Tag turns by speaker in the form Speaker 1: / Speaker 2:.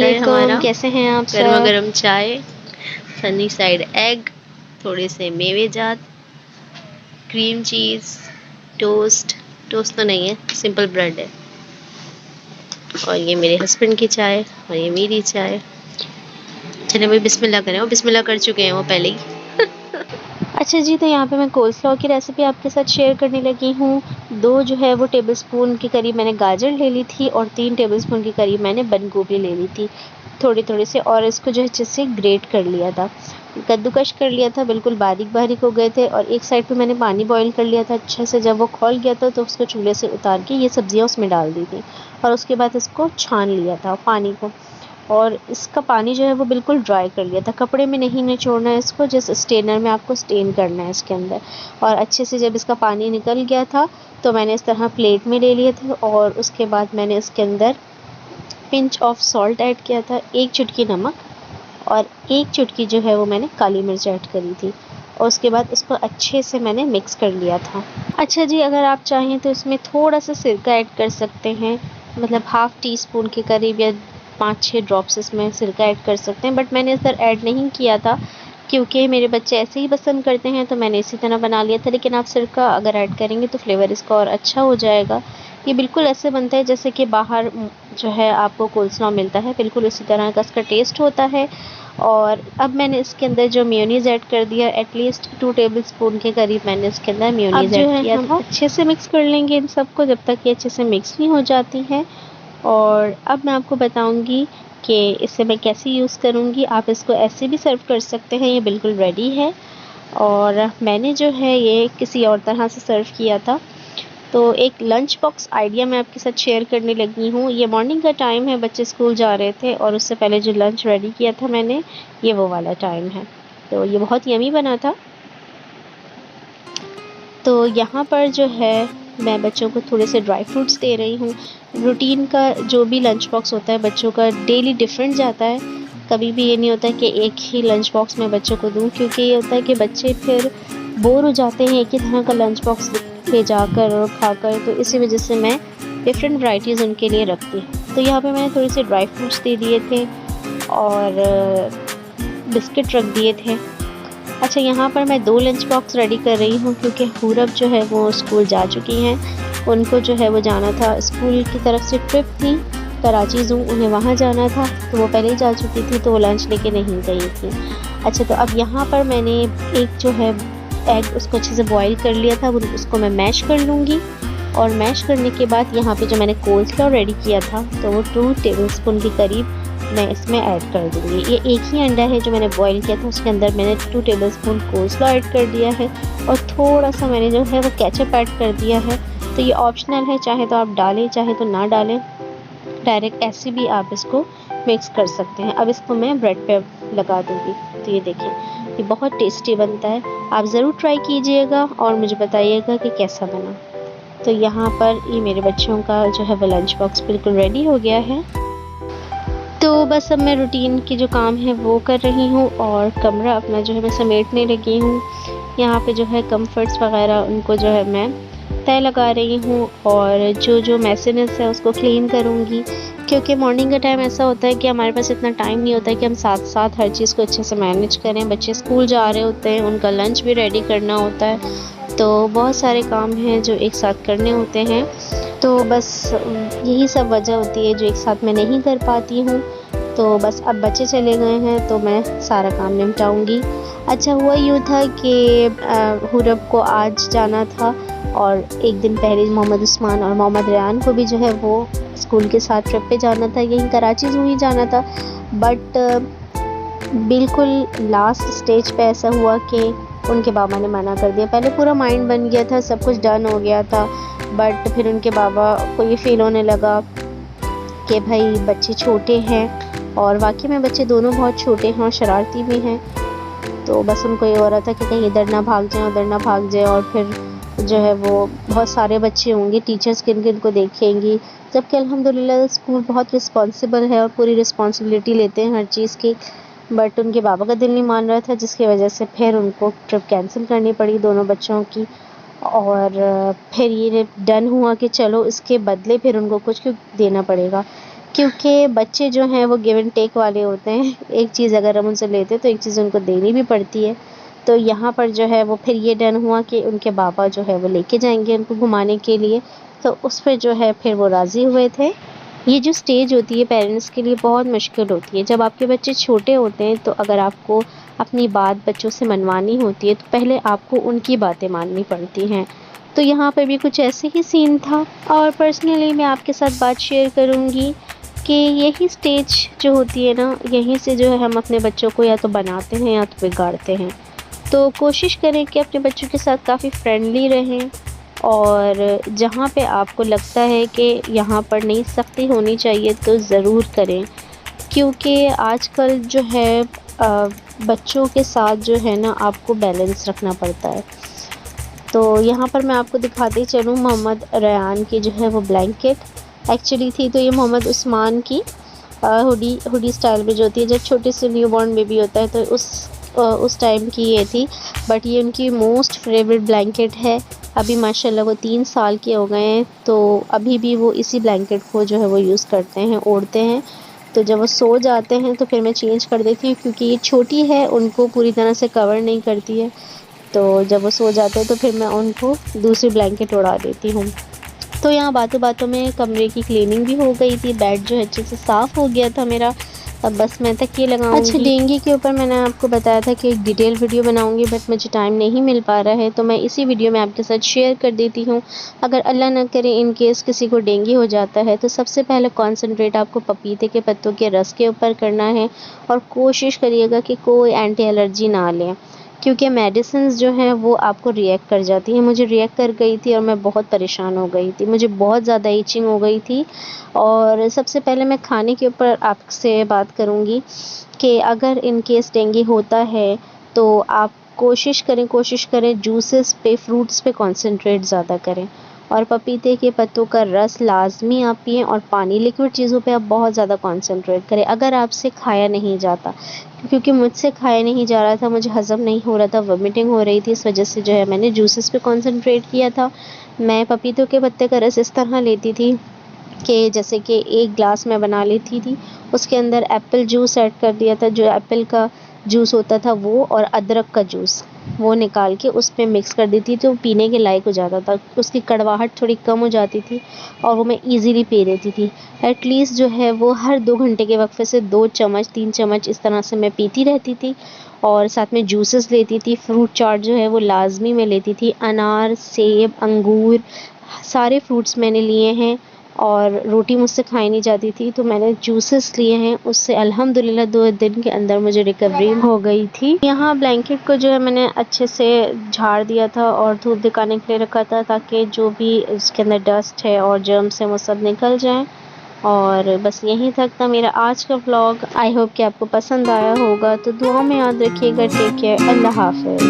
Speaker 1: रहा है हमारा
Speaker 2: कैसे हैं आप
Speaker 1: गर्मा
Speaker 2: सब?
Speaker 1: गर्म चाय, सनी साइड एग, थोड़े से मेवेजात, क्रीम चीज़, टोस्ट। टोस्ट तो नहीं है, सिंपल ब्रेड है। और ये मेरे हस्बैंड की चाय और ये मेरी चाय। चलिए भाई बिस्मिल्लाह करें। वो बिस्मिल्लाह कर चुके हैं वो पहले ही।
Speaker 2: अच्छा जी, तो यहाँ पे मैं कोल्स्लॉ की रेसिपी आपके साथ शेयर करने लगी हूँ। 2 जो है वो टेबलस्पून के करीब मैंने गाजर ले ली थी और 3 टेबलस्पून के करीब मैंने बंद गोभी ले ली थी, थोड़ी-थोड़ी से, और इसको जो है अच्छे से ग्रेट कर लिया था। कद्दूकश कर लिया था, बिल्कुल बारीक-बारीक हो गए थे। और एक साइड पे मैंने पानी बॉयल कर लिया था अच्छे से। जब वो खौल गया था तो उसको चूल्हे से उतार के ये सब्जियाँ उसमें डाल दी थी और उसके बाद इसको छान लिया था पानी को। और इसका पानी जो है वो बिल्कुल ड्राई कर लिया था। कपड़े में नहीं निचोड़ना है इसको, जस्ट स्टेनर में आपको स्टेन करना है इसके अंदर। और अच्छे से जब इसका पानी निकल गया था तो मैंने इस तरह प्लेट में ले लिए थे और उसके बाद मैंने इसके अंदर पिंच ऑफ सॉल्ट ऐड किया था, 1 चुटकी नमक और 1 चुटकी जो है वो मैंने काली मिर्च ऐड करी थी। और उसके बाद इसको अच्छे से मैंने मिक्स कर लिया था। अच्छा जी, अगर आप चाहें तो इसमें थोड़ा-सा सिरका ऐड कर सकते हैं, मतलब हाफ़ टी स्पून के करीब या 5-6 ड्रॉप्स इसमें सिरका ऐड कर सकते हैं। बट मैंने इस बार ऐड नहीं किया था क्योंकि मेरे बच्चे ऐसे ही पसंद करते हैं, तो मैंने इसी तरह बना लिया था। लेकिन आप सिरका अगर ऐड करेंगे तो फ्लेवर इसका और अच्छा हो जाएगा। ये बिल्कुल ऐसे बनता है जैसे कि बाहर जो है आपको कोल्स्लॉ मिलता है, बिल्कुल उसी तरह का इसका टेस्ट होता है। और अब मैंने इसके अंदर जो मेयोनीज़ ऐड कर दिया, एटलीस्ट 2 टेबलस्पून के करीब मैंने इसके अंदर मेयोनीज़ ऐड किया था। अच्छे से मिक्स कर लेंगे इन सबको जब तक ये अच्छे से मिक्स नहीं हो जाती है। और अब मैं आपको बताऊंगी कि इसे मैं कैसे यूज़ करूंगी। आप इसको ऐसे भी सर्व कर सकते हैं, ये बिल्कुल रेडी है। और मैंने जो है ये किसी और तरह से सर्व किया था। तो एक लंच बॉक्स आइडिया मैं आपके साथ शेयर करने लगी हूँ। ये मॉर्निंग का टाइम है, बच्चे स्कूल जा रहे थे और उससे पहले जो लंच रेडी किया था मैंने, ये वो वाला टाइम है। तो ये बहुत यमी बना था। तो यहाँ पर जो है मैं बच्चों को थोड़े से ड्राई फ्रूट्स दे रही हूँ। रूटीन का जो भी लंच बॉक्स होता है बच्चों का डेली डिफरेंट जाता है। कभी भी ये नहीं होता कि एक ही लंच बॉक्स मैं बच्चों को दूँ, क्योंकि ये होता है कि बच्चे फिर बोर हो जाते हैं एक ही तरह का लंच बॉक्स ले जाकर और खाकर। तो इसी वजह से मैं डिफरेंट वैराइटीज़ उनके लिए रखती हूँ। तो यहाँ पे मैंने थोड़े से ड्राई फ्रूट्स दे दिए थे और बिस्किट रख दिए थे। अच्छा, यहाँ पर मैं 2 लंच बॉक्स रेडी कर रही हूँ क्योंकि पूरब जो है वो स्कूल जा चुकी हैं। उनको जो है वो जाना था, स्कूल की तरफ से ट्रिप थी कराची ज़ू, उन्हें वहाँ जाना था, तो वो पहले ही जा चुकी थी, तो वो लंच लेके नहीं गई थी। अच्छा, तो अब यहाँ पर मैंने एक जो है एग उसको अच्छे से बॉईल कर लिया था, उसको मैं मैश कर लूँगी। और मैश करने के बाद यहाँ पे जो मैंने कोल्स्लॉ रेडी किया था तो वो 2 टेबलस्पून के करीब मैं इसमें ऐड कर दूँगी। ये एक ही अंडा है जो मैंने बॉईल किया था, उसके अंदर मैंने 2 टेबलस्पून कोल्स्लॉ ऐड कर दिया है और थोड़ा सा मैंने जो है वो केचप ऐड कर दिया है। तो ये ऑप्शनल है, चाहे तो आप डालें चाहे तो ना डालें, डायरेक्ट ऐसे भी आप इसको मिक्स कर सकते हैं। अब इसको मैं ब्रेड पे लगा दूँगी। तो ये देखिए, ये बहुत टेस्टी बनता है। आप ज़रूर ट्राई कीजिएगा और मुझे बताइएगा कि कैसा बना। तो यहाँ पर ये मेरे बच्चों का जो है वो लंच बॉक्स बिल्कुल रेडी हो गया है। तो बस अब मैं रूटीन की जो काम है वो कर रही हूँ और कमरा अपना जो है मैं समेटने लगी हूँ। यहाँ पे जो है कंफर्ट्स वगैरह उनको जो है मैं तय लगा रही हूँ और जो मैसीनेस है उसको क्लीन करूँगी, क्योंकि मॉर्निंग का टाइम ऐसा होता है कि हमारे पास इतना टाइम नहीं होता है कि हम साथ साथ हर चीज़ को अच्छे से मैनेज करें। बच्चे स्कूल जा रहे होते हैं, उनका लंच भी रेडी करना होता है, तो बहुत सारे काम हैं जो एक साथ करने होते हैं। तो बस यही सब वजह होती है जो एक साथ मैं नहीं कर पाती हूँ। तो बस अब बच्चे चले गए हैं तो मैं सारा काम निपटाऊँगी। अच्छा, हुआ यूँ था कि हुरब को आज जाना था और एक दिन पहले मोहम्मद उस्मान और मोहम्मद रेहान को भी जो है वो स्कूल के साथ ट्रिप पे जाना था, यहीं कराची ज़ू ही जाना था। बट बिल्कुल लास्ट स्टेज पे ऐसा हुआ कि उनके बाबा ने मना कर दिया। पहले पूरा माइंड बन गया था, सब कुछ डन हो गया था, बट फिर उनके बाबा को ये फ़ील होने लगा कि भाई बच्चे छोटे हैं, और वाकई में बच्चे दोनों बहुत छोटे हैं और शरारती भी हैं। तो बस उनको ये हो रहा था कि कहीं इधर ना भाग जाएं उधर ना भाग जाएं, और फिर जो है वो बहुत सारे बच्चे होंगे, टीचर्स किन किन को देखेंगी। जबकि अल्हम्दुलिल्लाह स्कूल बहुत रिस्पॉन्सिबल है और पूरी रिस्पॉन्सिबिलिटी लेते हैं हर चीज़ की। बट उनके बाबा का दिल नहीं मान रहा था, जिसकी वजह से फिर उनको ट्रिप कैंसिल करनी पड़ी दोनों बच्चों की। और फिर ये डन हुआ कि चलो इसके बदले फिर उनको कुछ देना पड़ेगा। क्योंकि बच्चे जो हैं वो गिव एंड टेक वाले होते हैं, एक चीज़ अगर हम उनसे लेते हैं तो एक चीज़ उनको देनी भी पड़ती है। तो यहाँ पर जो है वो फिर ये डन हुआ कि उनके पापा जो है वो लेके जाएंगे उनको घुमाने के लिए, तो उस पर जो है फिर वो राज़ी हुए थे। ये जो स्टेज होती है पेरेंट्स के लिए बहुत मुश्किल होती है। जब आपके बच्चे छोटे होते हैं तो अगर आपको अपनी बात बच्चों से मनवानी होती है तो पहले आपको उनकी बातें माननी पड़ती हैं। तो यहाँ पर भी कुछ ऐसे ही सीन था। और पर्सनली मैं आपके साथ बात शेयर करूँगी कि यही स्टेज जो होती है ना, यहीं से जो है हम अपने बच्चों को या तो बनाते हैं या तो बिगाड़ते हैं। तो कोशिश करें कि अपने बच्चों के साथ काफ़ी फ्रेंडली रहें, और जहाँ पे आपको लगता है कि यहाँ पर नहीं सख्ती होनी चाहिए तो ज़रूर करें, क्योंकि आजकल जो है बच्चों के साथ जो है ना आपको बैलेंस रखना पड़ता है। तो यहाँ पर मैं आपको दिखाते चलूँ मोहम्मद रेयान की जो है वो ब्लैंकेट एक्चुअली थी, तो ये मोहम्मद उस्मान की हुडी स्टाइल में जो होती है, जब छोटे से न्यूबॉर्न बेबी होता है तो उस टाइम की ये थी। बट ये उनकी मोस्ट फेवरेट ब्लैंकेट है। अभी माशाल्लाह वो 3 साल के हो गए हैं, तो अभी भी वो इसी ब्लैंकेट को जो है वो यूज़ करते हैं, ओढ़ते हैं। तो जब वो सो जाते हैं तो फिर मैं चेंज कर देती हूँ, क्योंकि ये छोटी है, उनको पूरी तरह से कवर नहीं करती है। तो जब वो सो जाते हैं तो फिर मैं उनको दूसरी ब्लैंकेट उड़ा देती हूँ। तो यहाँ बातों बातों में कमरे की क्लीनिंग भी हो गई थी, बेड जो है अच्छे से साफ़ हो गया था मेरा। अब बस मैं तकिए लगाऊंगी। अच्छा, डेंगू के ऊपर मैंने आपको बताया था कि एक डिटेल वीडियो बनाऊंगी, बट मुझे टाइम नहीं मिल पा रहा है, तो मैं इसी वीडियो में आपके साथ शेयर कर देती हूँ। अगर अल्लाह न करे इन केस किसी को डेंगू हो जाता है तो सबसे पहले कॉन्सनट्रेट आपको पपीते के पत्तों के रस के ऊपर करना है, और कोशिश करिएगा कि कोई एंटी एलर्जी ना लें, क्योंकि मेडिसिन्स जो हैं वो आपको रिएक्ट कर जाती हैं। मुझे रिएक्ट कर गई थी और मैं बहुत परेशान हो गई थी, मुझे बहुत ज़्यादा इचिंग हो गई थी। और सबसे पहले मैं खाने के ऊपर आपसे बात करूँगी कि अगर इन केस डेंगू होता है तो आप कोशिश करें जूसेस पे, फ्रूट्स पे कंसंट्रेट ज़्यादा करें, और पपीते के पत्तों का रस लाजमी आप पिएं, और पानी, लिक्विड चीज़ों पे आप बहुत ज़्यादा कंसंट्रेट करें। अगर आपसे खाया नहीं जाता, क्योंकि मुझसे खाया नहीं जा रहा था, मुझे हज़म नहीं हो रहा था, वोमिटिंग हो रही थी, इस वजह से जो है मैंने जूसेस पे कंसंट्रेट किया था। मैं पपीतों के पत्ते का रस इस तरह लेती थी कि जैसे कि 1 ग्लास मैं बना लेती थी, उसके अंदर एप्पल जूस ऐड कर दिया था, जो एप्पल का जूस होता था वो, और अदरक का जूस वो निकाल के उसमें मिक्स कर देती थी, तो पीने के लायक हो जाता था, उसकी कड़वाहट थोड़ी कम हो जाती थी और वो मैं ईज़िली पी लेती थी। एटलीस्ट जो है वो हर 2 घंटे के वक्फे से 2 चम्मच 3 चम्मच इस तरह से मैं पीती रहती थी, और साथ में जूसेस लेती थी। फ्रूट चाट जो है वो लाजमी मैं लेती थी, अनार, सेब, अंगूर, सारे फ्रूट्स मैंने लिए हैं, और रोटी मुझसे खाई नहीं जाती थी, तो मैंने जूसेस लिए हैं, उससे अल्हम्दुलिल्लाह 2 दिन के अंदर मुझे रिकवरी हो गई थी। यहाँ ब्लैंकेट को जो है मैंने अच्छे से झाड़ दिया था और धूप दिखाने के लिए रखा था, ताकि जो भी इसके अंदर डस्ट है और जर्म्स हैं वो सब निकल जाएं। और बस यहीं तक था मेरा आज का व्लॉग। आई होप कि आपको पसंद आया होगा, तो दुआ में याद रखिएगा। टेक केयर, अल्लाह हाफ़िज़।